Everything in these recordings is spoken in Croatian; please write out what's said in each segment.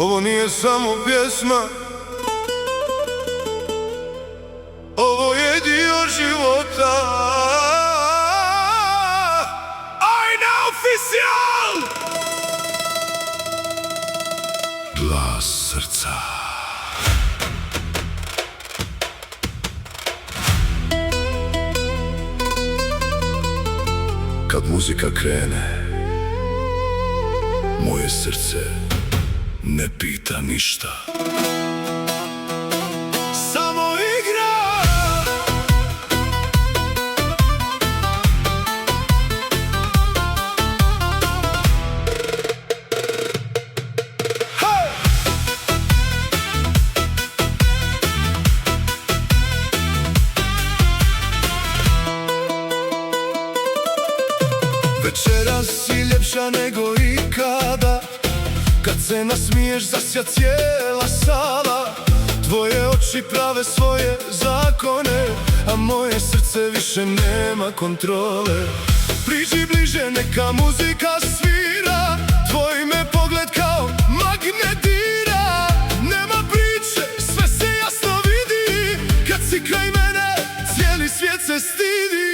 Ovo nije samo pjesma, ovo je dio života. Ajna Oficial! Glas srca. Kad muzika krene, moje srce ne pita ništa. Samo igra. Hey! Večeras si ljepša nego ikada, kad se nasmiješ zasja cijela sala. Tvoje oči prave svoje zakone, a moje srce više nema kontrole. Priđi bliže, neka muzika svira, tvoj me pogled kao magnetira. Nema priče, sve se jasno vidi, kad si kraj mene, cijeli svijet se stidi.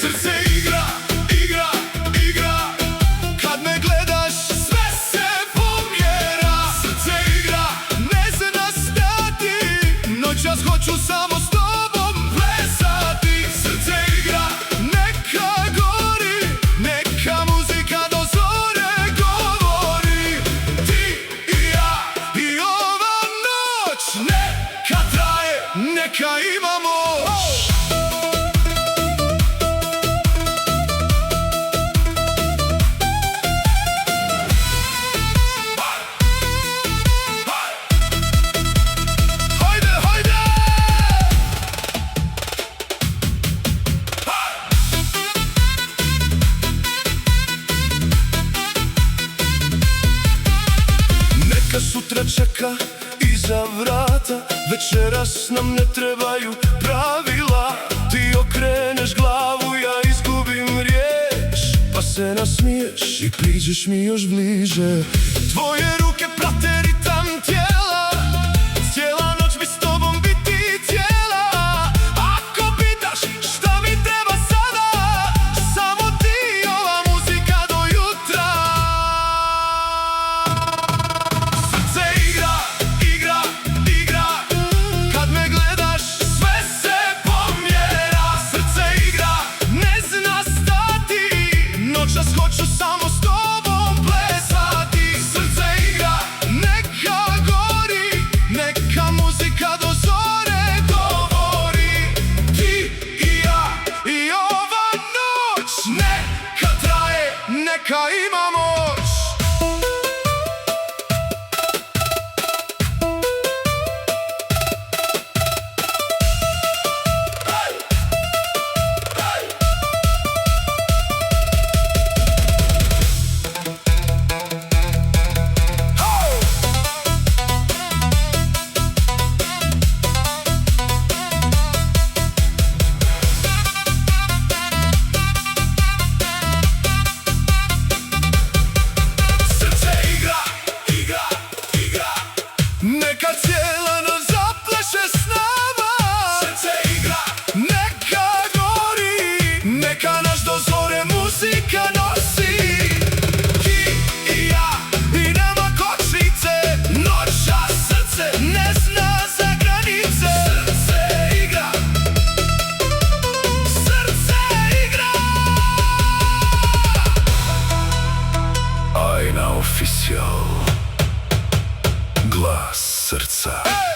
Srce igra, igra, igra, kad me gledaš sve se pomjera. Srce igra, ne zna stati, noćas hoću samo s tobom plesati. Srce igra, neka gori, neka muzika do zore govori. Ti i ja i ova noć, neka traje, neka ima moć. Sutra čeka iza vrata, večeras nam ne trebaju pravila. Ti okreneš glavu, ja izgubim riječ, pa se nasmiješ i priđeš mi još bliže. Tvoje ruke prate ritam tijela, cijela noć bi s tobom biti cijela. Ako pitaš šta mi treba sada, samo ti i ova muzika do jutra. Hoću samo s tobom plesati. Srce igra, neka gori, neka muzika do zore govori. Ti i ja i ova noć, neka traje, neka ima moć. Neka cijela noć zapleše s nama. Srce igra, neka gori, neka naš do zore muzika nosi. Ti i ja i nama kočnice, noća srce ne zna za granice. Srce igra, srce igra. Ajna Oficial. Glas srca.